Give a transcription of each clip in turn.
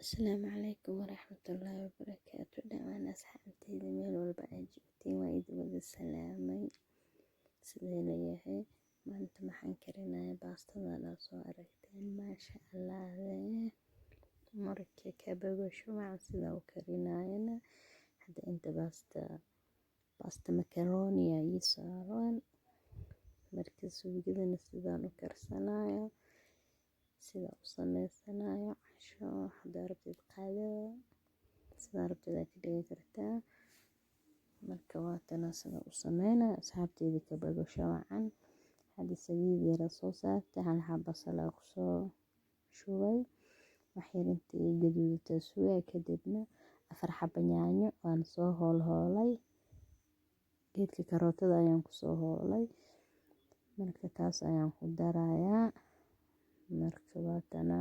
Asalaamu calaykum waraxmatullaahi wabarakaatu. Dhammaan asxaabteyda meel walba aad joogtiin waa idin wada salaamay. Sidee leeyahay maanta maxaan karinayaa baastada la soo aragteen maasha Allah. Marka kabaga shumac sida u karinayna hadda inta baasta macaroni ay saaran marka suugidana sidaan u karsanayo sida u sameysanayo casho hadda rabtid qaado sida rabtid ka dhigi kartaa marka waatana sida u sameynaa asxaabteyda kabaga shumacan hadda saliid yar soo saartay hal xabo basal ku soo shubay waxay intii gaduudata suugay kadibna 4 xabo yaanyo waan soo hoolay geedka karootada ayaan ku soo hoolay marka taas ayaan ku darayaa marka waatana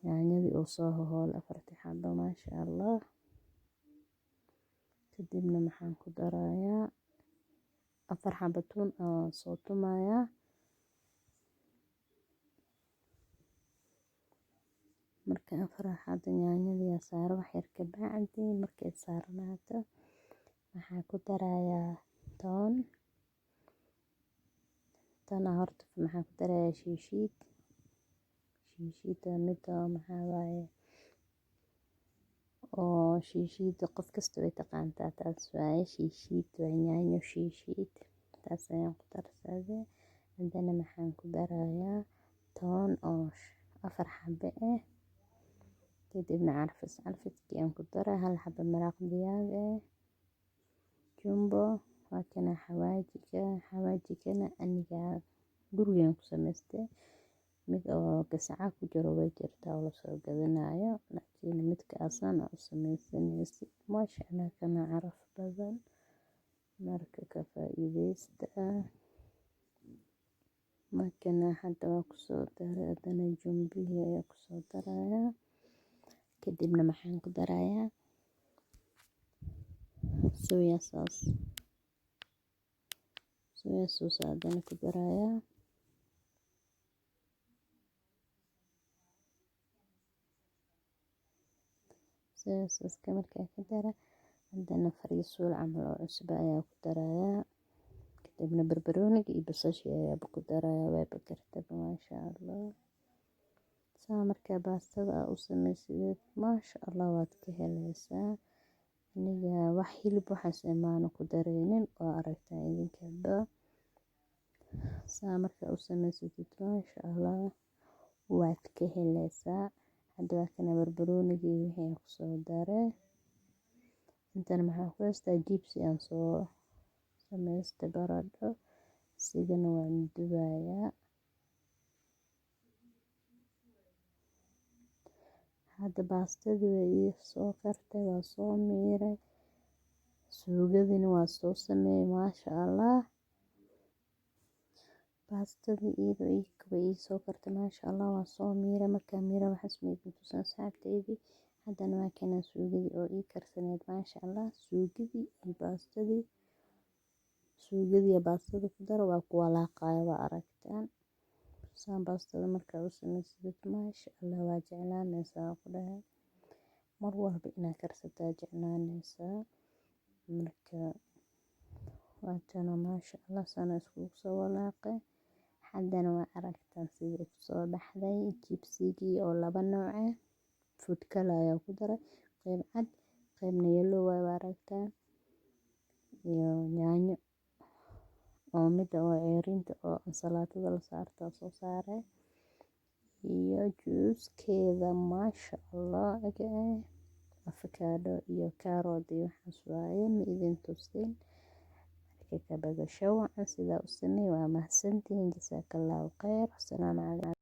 yaanyadii oo soo hool 4 xabo maasha Allah kadibna maxaan ku darayaa 4 xabo tuun oo soo tumaya marka 4 xabo yaanyadii saar wax yar ka bacdi markay saarnaato waxaan ku darayaa toon horta maxaan ku darayaa shiishid mid maxaa waaye oo shiishid qof kasta way taqaantaa taas waaye shiishid waa yaanyo shiishid taas ayaan ku darsaday hadana maxaan ku darayaa toon oo 4 xabo kadibna carfiskii aan ku daray 1 xabo maraq digaag jumbo waa kana xawaajikana aniga gurigaan ku samaystay mid oo gasaca ku jiro way jirtaa oo la soo gadanayo laakiin midka asan u samaysanaysa maasha Allah kana caraf badan marka ka faa'iideysta markana hadda waa ku soo daray hadana jumbihi ayaa ku soo daraya kadibna maxaan ku darayaa soya sauce hadana ku darayaa soya sauce markaa ku dara hadana fariisul camal oo cusub ayaa ku darayaa kadibna barbarooniga iyo basasha ayaa ku darayaa way bakartay maasha Allah markaa baastada u samaysid maasha Allah waad ka helaysaa aniga wax hilib waxaas imaan ku dareenin oo aragtaa idinkaba markaa u samaysid maasha Allah waad ka helaysaa hadda waa kana barbarooniga wixii ku soo daray intana maxaa ku haystaa jibsi aan soo samaystay baradho sidana waan dubayaa hadda baastadii way soo kartay waa soo miiray suugadina waa soo sameeyay maasha Allah baastadii way soo kartay maasha Allah waa soo miiray markaa miiray waxaas meedin tusan asxaabteyda hadana waa kana suugadii oo karsaneed maasha Allah suugadii iyo baastada ku dar waa ku walaaqaya waa aragtaan baastada markaa u samaysid maasha Allah waa jeclaanaysaa ku dhahay mar walba inaad karsataa jeclaanaysaa marka waatana maasha Allah sana isku soo walaaqay hadana waa aragtaan sida ku soo baxday jibsigii oo 2 nooc food color ayaa ku daray qayb cad qaybna yellow waa aragtaan iyo yaanyo oo mid oo ceerinta oo ansalaatada la saarto soo saaray iyo juicekeeda maasha Allah avocado iyo carrot iyo waxaas waaye ma idin tusin marka kabaga shumac sida u sameeyay waa mahadsantihiin jazakallahu khayr. Assalaamu calaykum.